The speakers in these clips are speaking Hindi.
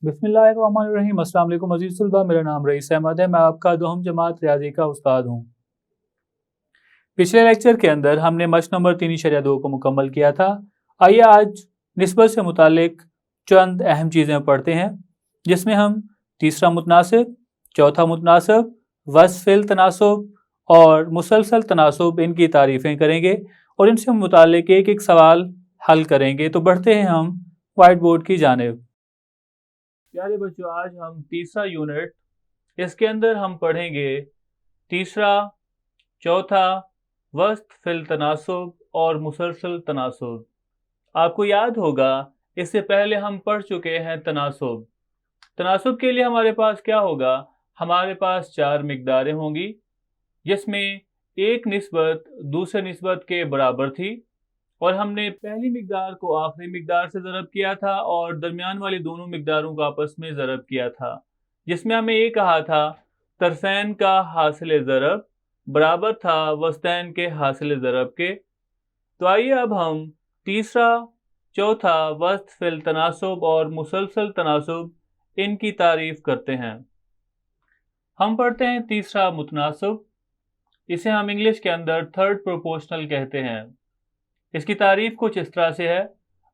बिस्मिल्लाहिर्रहमानिर्रहीम। अस्सलाम वालेकुम अज़ीज़ तलबा, मेरा नाम रईस अहमद है। मैं आपका दोहम जमात रियाजी का उस्ताद हूँ। पिछले लेक्चर के अंदर हमने मश्क नंबर 3.2 को मुकम्मल किया था। आइए आज निस्बत से मुतालिक चंद अहम चीज़ें पढ़ते हैं, जिसमें हम तीसरा मुतनासिब, चौथा मुतनासिब, वस्फ़िल तनासुब और मुसलसल तनासुब, इनकी तारीफ़ें करेंगे और इनसे मुतालिक एक एक सवाल हल करेंगे। तो बढ़ते हैं हम वाइट बोर्ड की जानिब। प्यारे बच्चों, आज हम तीसरा यूनिट, इसके अंदर हम पढ़ेंगे तीसरा, चौथा, वस्त फिल तनासुब और मुसलसल तनासुब। आपको याद होगा इससे पहले हम पढ़ चुके हैं तनासुब। तनासुब के लिए हमारे पास क्या होगा? हमारे पास चार मिकदारें होंगी, जिसमें एक निस्बत दूसरे निस्बत के बराबर थी और हमने पहली मिकदार को आखिरी मिकदार से ज़रब किया था और दरमियान वाली दोनों मिकदारों को आपस में ज़रब किया था, जिसमें हमें ये कहा था तरफैन का हासिल ज़रब बराबर था वस्तैन के हासिल ज़रब के। तो आइए अब हम तीसरा, चौथा, वस्त फिल तनासुब और मुसलसल तनासुब, इनकी तारीफ करते हैं। हम पढ़ते हैं तीसरा मुतनासुब। इसे हम इंग्लिश के अंदर थर्ड प्रोपोर्शनल कहते हैं। इसकी तारीफ कुछ इस तरह से है: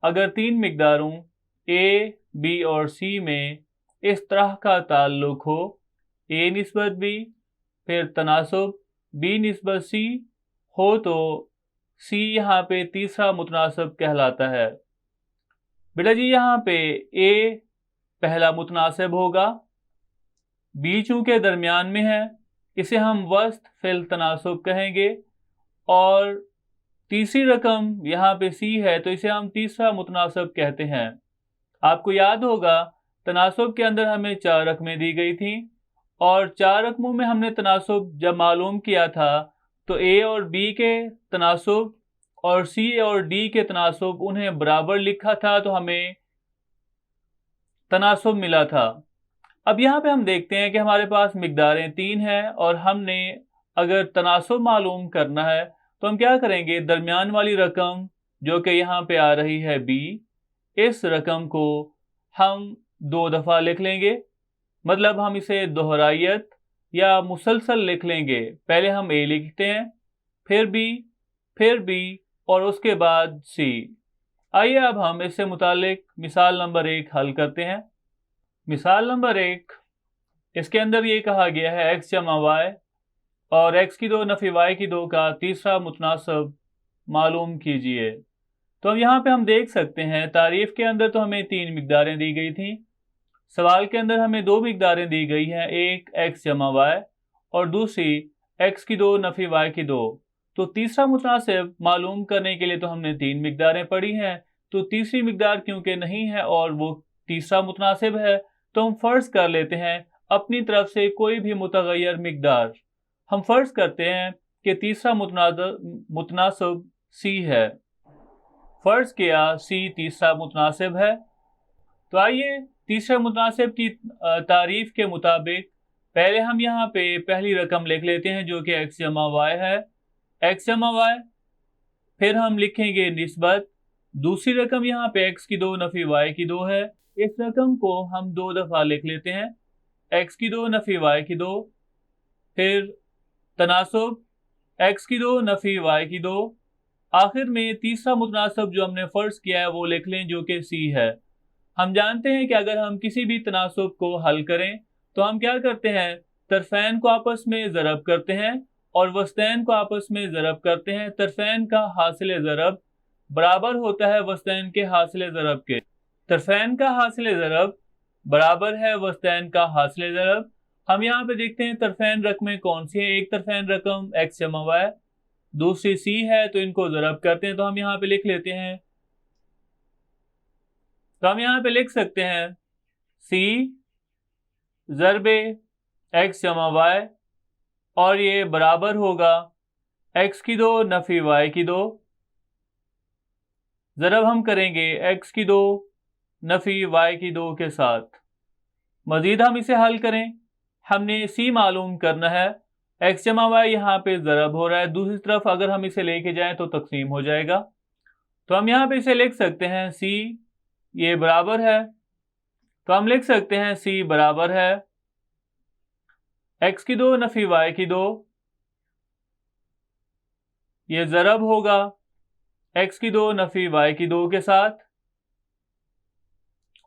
अगर तीन मिकदारों ए, बी और सी में इस तरह का ताल्लुक हो, ए निस्बत बी, फिर तनासुब बी निस्बत सी हो, तो सी यहाँ पे तीसरा मुतनासिब कहलाता है। बेटा जी, यहाँ पे ए पहला मुतनासिब होगा, बी चूंकि दरमियान में है इसे हम वस्त फिल तनासुब कहेंगे, और तीसरी रकम यहाँ पे सी है तो इसे हम तीसरा मुतनासिब कहते हैं। आपको याद होगा तनासुब के अंदर हमें चार रकमें दी गई थी और चार रकमों में हमने तनासुब जब मालूम किया था तो ए और बी के तनासुब और सी और डी के तनासुब उन्हें बराबर लिखा था, तो हमें तनासुब मिला था। अब यहाँ पे हम देखते हैं कि हमारे पास मिकदारें तीन हैं और हमने अगर तनासुब मालूम करना है तो हम क्या करेंगे? दरमियान वाली रकम जो कि यहाँ पे आ रही है बी, इस रकम को हम दो दफ़ा लिख लेंगे, मतलब हम इसे दोहरायत या मुसलसल लिख लेंगे। पहले हम ए लिखते हैं, फिर बी और उसके बाद सी। आइए अब हम इससे मुतालिक मिसाल नंबर 1 हल करते हैं। मिसाल नंबर 1, इसके अंदर ये कहा गया है x जमा y और x की दो नफी y की दो का तीसरा मुतनासिब मालूम कीजिए। तो अब यहाँ पे हम देख सकते हैं तारीफ के अंदर तो हमें तीन मिकदारें दी गई थी, सवाल के अंदर हमें दो मिकदारें दी गई हैं, एक x जमा y और दूसरी x की दो नफी y की दो। तो तीसरा मुतनासिब मालूम करने के लिए तो हमने तीन मिकदारें पढ़ी हैं, तो तीसरी मिकदार क्योंकि नहीं है और वो तीसरा मुतनासिब है, तो हम फ़र्ज कर लेते हैं अपनी तरफ से कोई भी मुतगय्यर मिकदार। हम फ़र्ज करते हैं कि तीसरा मुतनासिब सी है। फ़र्ज किया सी तीसरा मुतनासिब है। तो आइए तीसरे मुतनासिब की तारीफ के मुताबिक पहले हम यहाँ पे पहली रकम लिख लेते हैं जो कि x जमा y है, x जमा y। फिर हम लिखेंगे निस्बत, दूसरी रकम यहाँ पे x की दो नफी y की दो है, इस रकम को हम दो दफ़ा लिख लेते हैं, x की दो नफी y की दो। फिर तनासुब x की दो नफी y की दो। आखिर में तीसरा मुतनासिब जो हमने फ़र्ज किया है वो लिख लें जो कि सी है। हम जानते हैं कि अगर हम किसी भी तनासुब को हल करें तो हम क्या करते हैं? तरफैन को आपस में ज़रब करते हैं और वस्तैन को आपस में ज़रब करते हैं। तरफैन का हासिल ज़रब बराबर होता है वस्तैन के हासिल ज़रब के। तरफैन का हासिल ज़रब बराबर है वस्तैन का हासिल ज़रब। हम यहाँ पे देखते हैं तरफैन रकमें कौन सी हैं। एक तरफैन रकम x जमा y, दूसरी सी है, तो इनको ज़रब करते हैं, तो हम यहाँ पे लिख लेते हैं। तो हम यहाँ पे लिख सकते हैं सी ज़रबे x जमा y और ये बराबर होगा x की दो नफी y की दो। ज़रब हम करेंगे x की दो नफी y की दो के साथ। मज़ीद हम इसे हल करें, हमने सी मालूम करना है, x जमा y यहाँ पे ज़रब हो रहा है, दूसरी तरफ अगर हम इसे लेके जाएं तो तकसीम हो जाएगा। तो हम यहाँ पे इसे लिख सकते हैं सी, ये बराबर है तो हम लिख सकते हैं C बराबर है x की 2 नफी y की 2, ये ज़रब होगा x की 2 नफी y की 2 के साथ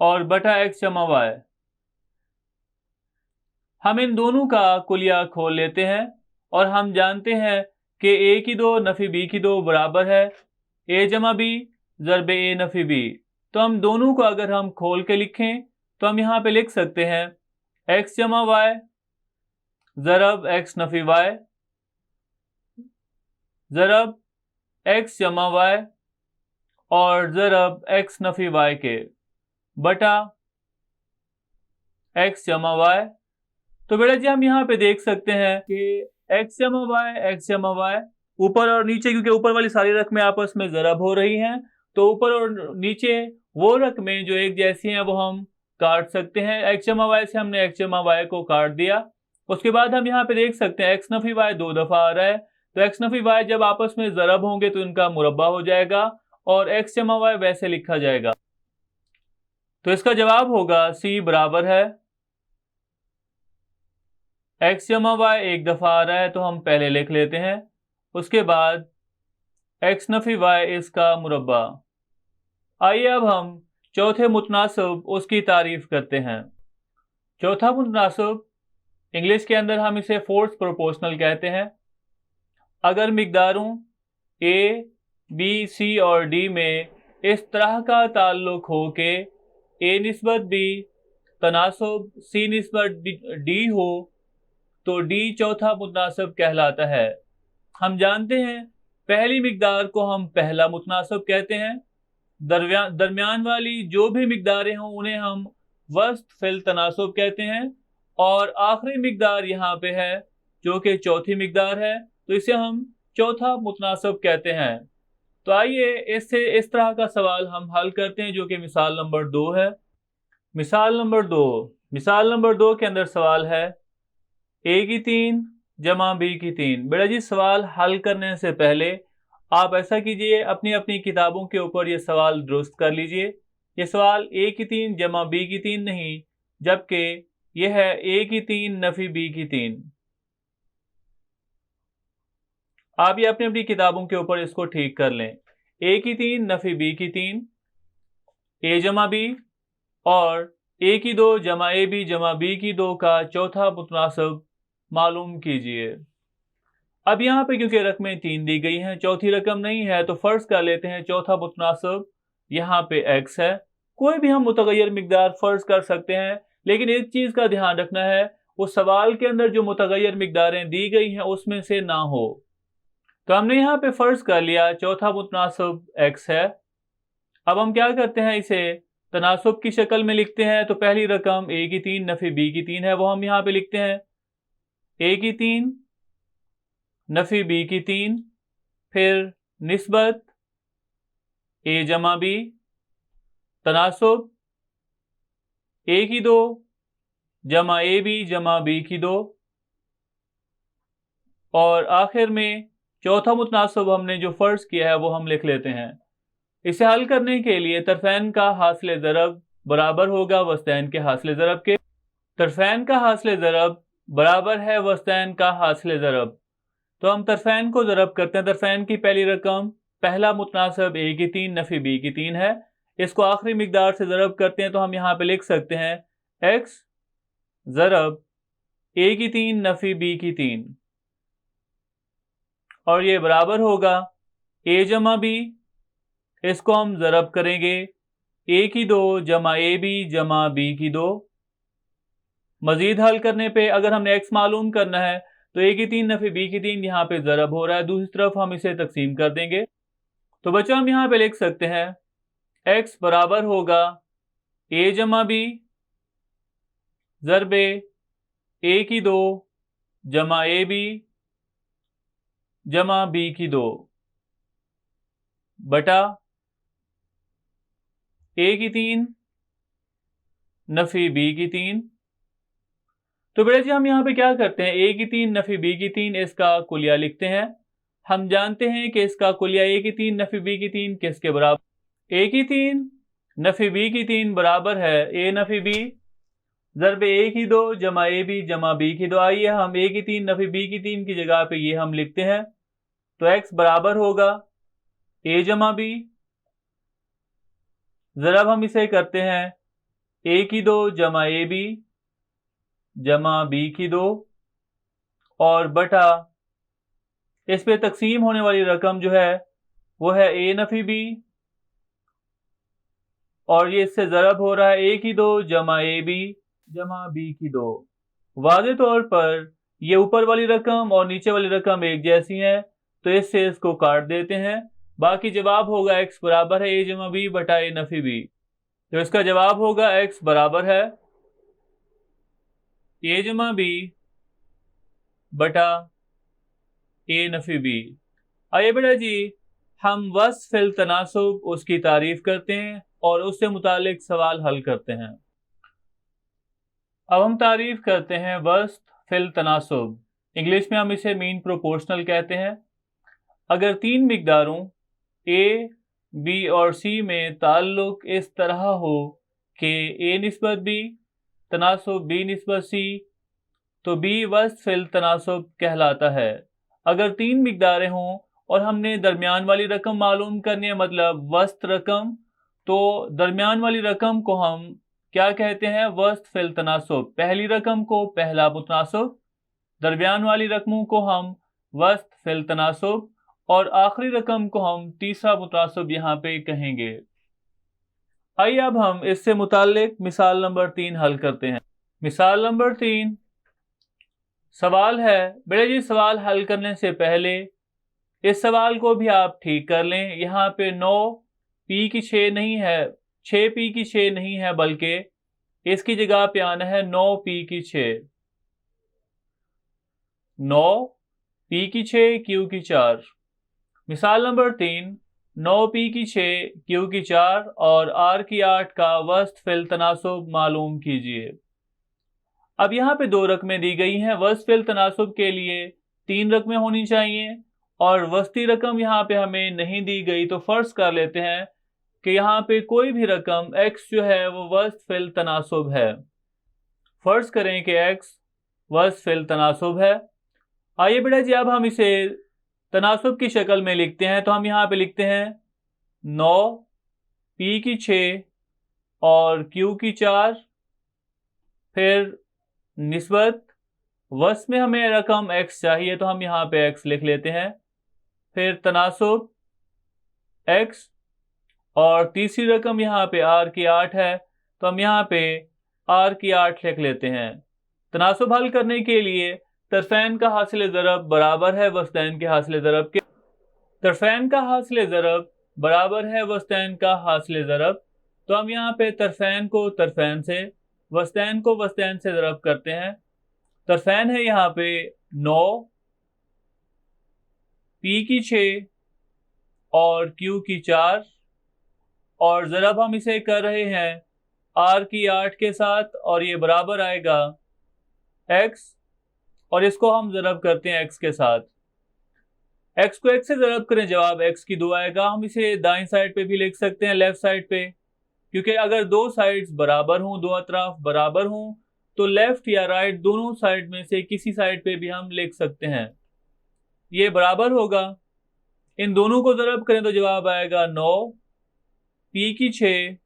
और बटा x जमा y। हम इन दोनों का कुलिया खोल लेते हैं और हम जानते हैं कि a की 2 नफी b की 2 बराबर है a जमा b ज़रब a नफी b। तो हम दोनों को अगर हम खोल के लिखें तो हम यहाँ पे लिख सकते हैं x जमा y ज़रब x Nafi y ज़रब x जमा y और ज़रब x नफी y के बटा x जमा y। तो बेटा जी हम यहाँ पे देख सकते हैं कि x जमा y ऊपर और नीचे, क्योंकि ऊपर वाली सारी रकमें आपस में ज़रब हो रही हैं, तो ऊपर और नीचे वो रकमें जो एक जैसी हैं वो हम काट सकते हैं। x जमा y से हमने x जमा y को काट दिया। उसके बाद हम यहाँ पे देख सकते हैं x नफी y 2 दफ़ा आ रहा है, तो x नफी y जब आपस में ज़रब होंगे तो इनका मुरब्बा हो जाएगा और x जमा y वैसे लिखा जाएगा। तो इसका जवाब होगा C बराबर है x जमा y 1 दफ़ा आ रहा है तो हम पहले लिख लेते हैं, उसके बाद x नफी y इसका मुरब्बा। आइए अब हम चौथे मुतनासिब उसकी तारीफ करते हैं। चौथा मुतनासिब इंग्लिश के अंदर हम इसे फोर्स प्रोपोर्शनल कहते हैं। अगर मिकदारों a, b, c और d में इस तरह का ताल्लुक हो कि a निस्बत b तनासब c निस्बत d हो तो D चौथा मुतनासिब कहलाता है। हम जानते हैं पहली मिकदार को हम पहला मुतनासिब कहते हैं, दरमियान वाली जो भी मिकदारें हों उन्हें हम वस्त फिल तनासब कहते हैं और आखिरी मिकदार यहाँ पे है जो कि चौथी मिकदार है, तो इसे हम चौथा मुतनासिब कहते हैं। तो आइए इससे इस तरह का सवाल हम हल करते हैं जो कि मिसाल नंबर 2 है। मिसाल नंबर 2 के अंदर सवाल है a की 3 जमा b की 3। बेटा जी सवाल हल करने से पहले आप ऐसा कीजिए, अपनी अपनी किताबों के ऊपर ये सवाल दुरुस्त कर लीजिए। ये सवाल a की 3 जमा b की 3 नहीं, जबकि यह है a की 3 नफी b की 3। आप ये अपनी अपनी किताबों के ऊपर इसको ठीक कर लें। a की 3 नफी b की 3 a जमा b और a की 2 जमा a b जमा b की 2 का चौथा मुतनासिब मालूम कीजिए। अब यहाँ पे क्योंकि रकमें 3 दी गई हैं, चौथी रकम नहीं है, तो फर्ज कर लेते हैं चौथा मुतनासिब यहाँ पे x है। कोई भी हम मुतगय्यर मिकदार फर्ज कर सकते हैं, लेकिन एक चीज़ का ध्यान रखना है, उस सवाल के अंदर जो मुतगय्यर मिकदारें दी गई हैं उसमें से ना हो। तो हमने यहाँ पे फर्ज कर लिया चौथा मुतनासिब x है। अब हम क्या करते हैं, इसे तनासुब की शक्ल में लिखते हैं। तो पहली रकम a की 3 नफी b की 3 है, वो हम यहाँ पे लिखते हैं a की 3 नफी b की 3, फिर निस्बत a जमा b, तनासुब a की 2 जमा a b जमा b की 2 और आखिर में चौथा मुतनासिब हमने जो फर्ज किया है वो हम लिख लेते हैं। इसे हल करने के लिए तरफैन का हासिल ज़रब बराबर होगा वस्तैन के हासिल ज़रब के। तरफैन का हासिल ज़रब बराबर है वस्तैन का हासिल ज़रब। तो हम तरफैन को ज़रब करते हैं। तरफैन की पहली रकम पहला मुतनासिब a की 3 नफी b की 3 है, इसको आखिरी मिकदार से ज़रब करते हैं। तो हम यहाँ पे लिख सकते हैं x ज़रब a की 3 नफी b की 3 और ये बराबर होगा a जमा b, इसको हम ज़रब करेंगे a की 2 जमा a b जमा b की 2। मजीद हल करने पे अगर हमने x मालूम करना है तो a की 3 नफी b की 3 यहाँ पे ज़रब हो रहा है, दूसरी तरफ हम इसे तकसीम कर देंगे। तो बच्चों हम यहाँ पे लिख सकते हैं x बराबर होगा a जमा b ज़रब a की 2 जमा a b जमा b की 2 बटा a की 3 नफी b की 3। तो बेटा जी हम यहाँ पे क्या करते हैं, a की 3 नफी b की 3 इसका कुलिया लिखते हैं। हम जानते हैं कि इसका कुलिया a की 3 नफी b की 3 किसके बराबर, a की 3 नफी बी की 3 बराबर है ए नफी बी ज़रब ए की 2 जमा ए बी जमा बी की 2। आइए हम ए की 3 नफी बी की 3 की जगह पे ये हम लिखते हैं, तो एक्स बराबर होगा ए जमा बी, ज़रा हम इसे करते हैं ए की 2 जमा ए बी जमा बी की 2 और बटा इस पे तकसीम होने वाली रकम जो है वो है ए नफी बी, और ये इससे ज़रब हो रहा है ए की 2 जमा ए बी जमा बी की 2। वाज़े तौर पर ये ऊपर वाली रकम और नीचे वाली रकम एक जैसी हैं, तो इससे इसको काट देते हैं। बाकी जवाब होगा एक्स बराबर है ए जमा बी बटा ए नफी बी। तो इसका जवाब होगा एक्स बराबर है ए जमा बी बटा ए नफी बी। आइए बेटा जी हम वस्फ फिल तनासुब उसकी तारीफ करते हैं और उससे मुतालिक सवाल हल करते हैं। अब हम तारीफ करते हैं वस्फ फिल तनासुब। इंग्लिश में हम इसे मीन प्रोपोर्शनल कहते हैं। अगर तीन मिकदारों ए, बी और सी में ताल्लुक इस तरह हो कि ए निस्बत बी तनासुब बी निस्बत सी, तो बी वस्फ फिल तनासुब कहलाता है। अगर तीन मिकदारें हों और हमने दरमियान वाली रकम मालूम करनी है, मतलब वस्त रकम, तो दरमियान वाली रकम को हम क्या कहते हैं? वस्त फिल तनासुब। पहली रकम को पहला मुतनासुब, दरमियान वाली रकमों को हम वस्त फिल तनासुब और आखिरी रकम को हम तीसरा मुतनासुब यहाँ पे कहेंगे। आइए अब हम इससे मुताल्लिक मिसाल नंबर 3 हल करते हैं। मिसाल नंबर 3 सवाल है। बेटा जी सवाल हल करने से पहले इस सवाल को भी आप ठीक कर लें। यहाँ पे 9 पी की 6 नहीं है, 6 पी की 6 नहीं है, बल्कि इसकी जगह पे आना है 9 पी की 6। 9 पी की 6 क्यू की 4। मिसाल नंबर 3 9 पी की 6 क्यू की 4 और आर की 8 का वस्त फिल तनासुब मालूम कीजिए। अब यहाँ पे 2 रकमें दी गई हैं। वस्त फिल तनासुब के लिए 3 रकमें होनी चाहिए और वस्ती रकम यहाँ पे हमें नहीं दी गई, तो फर्ज कर लेते हैं कि यहाँ पे कोई भी रकम x जो है वो वस्त फिल तनासुब है। फर्ज करें कि x वस्त फिल तनासुब है। आइए बेटा जी अब हम इसे तनासुब की शक्ल में लिखते हैं। तो हम यहाँ पे लिखते हैं 9 पी की 6 और क्यू की 4, फिर निस्बत वस्त में हमें रकम x चाहिए तो हम यहाँ पे x लिख लेते हैं, फिर तनासुब x और तीसरी रकम यहाँ पे r की 8 है तो हम यहाँ पे r की 8 लिख लेते हैं। तनासुब हल करने के लिए तरफैन का हासिल ज़रब बराबर है वस्तैन के हासिल ज़रब के। तरफैन का हासिल ज़रब बराबर है वस्तैन का हासिल ज़रब, तो हम यहाँ पे तरफैन को तरफैन से वस्तैन को वस्तैन से ज़रब करते हैं। तरफैन है यहाँ पे 9 पी की 6 और क्यू की 4 और ज़रब हम इसे कर रहे हैं आर की 8 के साथ और ये बराबर आएगा x और इसको हम ज़रब करते हैं x के साथ। x को x से ज़रब करें, जवाब x की 2 आएगा। हम इसे दाईं साइड पे भी लिख सकते हैं, लेफ्ट साइड पे, क्योंकि अगर दो साइड्स बराबर हों, दो अतराफ बराबर हों, तो लेफ्ट या राइट दोनों साइड में से किसी साइड पे भी हम लिख सकते हैं। ये बराबर होगा, इन दोनों को ज़रब करें तो जवाब आएगा 9 पी की 6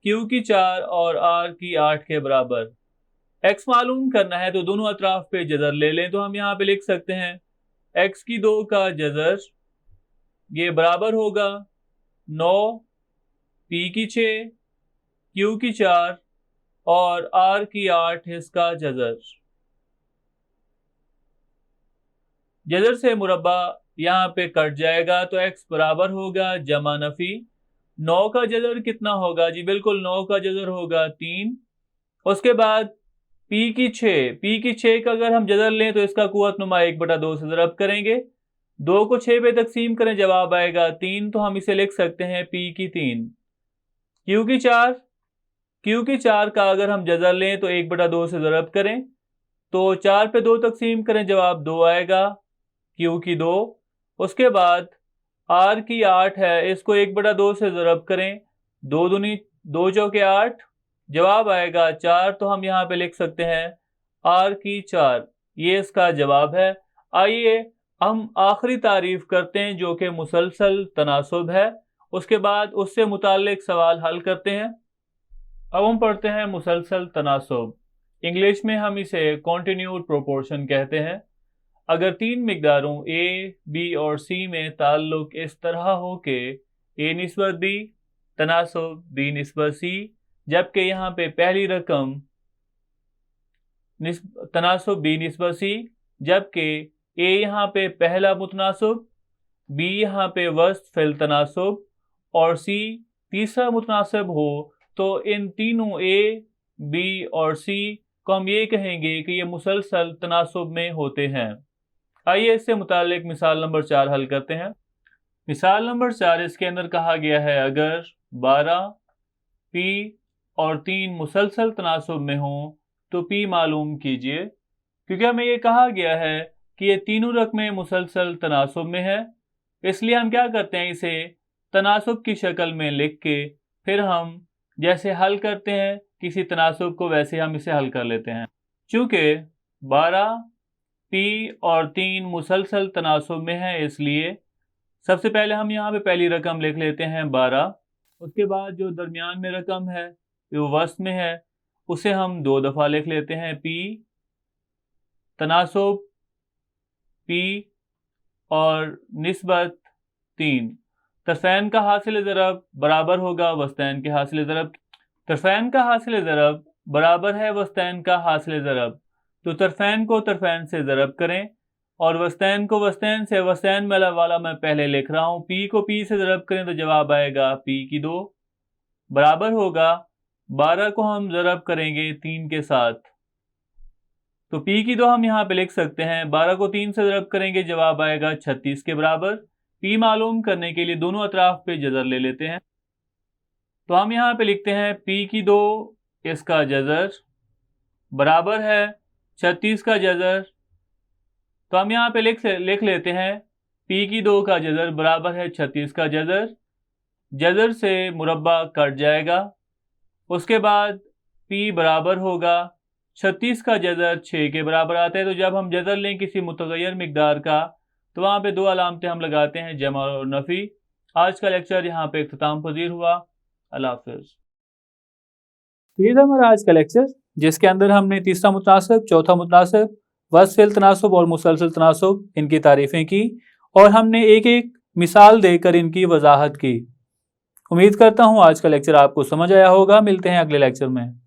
क्यू की 4 और आर की 8 के बराबर। x मालूम करना है तो दोनों अतराफ पे जज़र ले लें, तो हम यहाँ पे लिख सकते हैं x की 2 का जज़र ये बराबर होगा 9 पी की 6 क्यू की 4 और आर की 8 इसका जज़र। जज़र से मुरब्बा यहाँ पे कट जाएगा तो x बराबर होगा जमा नफी 9 का जज़र कितना होगा जी? बिल्कुल 9 का जज़र होगा 3। उसके बाद P की 6 का अगर हम जज़र लें तो इसका कुव्वत नुमा 1/2 से ज़रब करेंगे। 2 को 6 पे तकसीम करें, जवाब आएगा 3, तो हम इसे लिख सकते हैं P की 3। Q की 4 का अगर हम जज़र लें तो 1/2 से ज़रब करें, तो 4 पे 2 तकसीम करें, जवाब 2 आएगा Q की 2। उसके बाद R की 8 है, इसको 1/2 से ज़रब करें 2 दूनी 2 चौके 8, जवाब आएगा 4। तो हम यहाँ पे लिख सकते हैं R की 4, ये इसका जवाब है। आइए हम आखिरी तारीफ करते हैं जो कि मुसलसल तनासुब है, उसके बाद उससे मुताल्लिक सवाल हल करते हैं। अब हम पढ़ते हैं मुसलसल तनासुब। इंग्लिश में हम इसे कॉन्टिन्यूड प्रोपोर्शन कहते हैं। अगर 3 मिकदारों A, B और C में ताल्लुक इस तरह हो कि A निस्बत B तनासुब B निस्बत C, जबकि यहाँ पे पहली रकम तनासुब B निस्बत C, जबकि A यहाँ पे पहला मुतनासुब, B यहाँ पे वस्त फिल तनासुब और C तीसरा मुतनासब हो, तो इन तीनों A, B और C को हम ये कहेंगे कि ये मुसलसल तनासुब में होते हैं। आइए इससे मुताल्लिक मिसाल नंबर 4 हल करते हैं। मिसाल नंबर 4, इसके अंदर कहा गया है अगर 12 P और 3 मुसलसल तनासुब में हों तो P मालूम कीजिए। क्योंकि हमें ये कहा गया है कि ये तीनों रकमें मुसलसल तनासुब में है, इसलिए हम क्या करते हैं, इसे तनासुब की शक्ल में लिख के फिर हम जैसे हल करते हैं किसी तनासुब को, वैसे हम इसे हल कर लेते हैं। चूँकि 12 P और 3 मुसलसल तनासुब में है, इसलिए सबसे पहले हम यहाँ पे पहली रकम लिख लेते हैं 12। उसके बाद जो दरमियान में रकम है वो वस्त में है, उसे हम 2 दफ़ा लिख लेते हैं P तनासुब P और निस्बत 3। तरफैन का हासिल ज़रब बराबर होगा वस्तैन के हासिल ज़रब। तरफैन का हासिल ज़रब बराबर है वस्तैन का हासिल ज़रब, तो तरफैन को तरफैन से ज़रब करें और वस्तैन को वस्तैन से। वस्तैन वाला मैं पहले लिख रहा हूँ, P को P से ज़रब करें तो जवाब आएगा P की 2 बराबर होगा 12 को हम ज़रब करेंगे 3 के साथ, तो P की 2 हम यहाँ पे लिख सकते हैं। 12 को 3 से ज़रब करेंगे, जवाब आएगा 36 के बराबर। P मालूम करने के लिए दोनों अतराफ पे जज़र ले लेते हैं, तो हम यहाँ पे लिखते हैं P की 2 इसका जज़र बराबर है 36 का जज़र। तो हम यहाँ पे लिख लेते हैं P की 2 का जज़र बराबर है 36 का जज़र। जज़र से मुरब्बा कट जाएगा, उसके बाद P बराबर होगा 36 का जज़र 6 के बराबर आता है। तो जब हम जज़र लें किसी मुतग़य्यर मिक़दार का, तो वहाँ पे 2 अलामतें हम लगाते हैं, जमा और नफ़ी। आज का लेक्चर यहाँ पे इख्तिताम पज़ीर हुआ। अल्लाह हाफ़िज़। तो ये था हमारा आज का लेक्चर, जिसके अंदर हमने तीसरा मुतनासिब, चौथा मुतनासिब, वस्फ़ फिल तनासुब और मुसलसल तनासुब इनकी तारीफ़ें की और हमने एक एक मिसाल देकर इनकी वजाहत की। उम्मीद करता हूँ आज का लेक्चर आपको समझ आया होगा। मिलते हैं अगले लेक्चर में।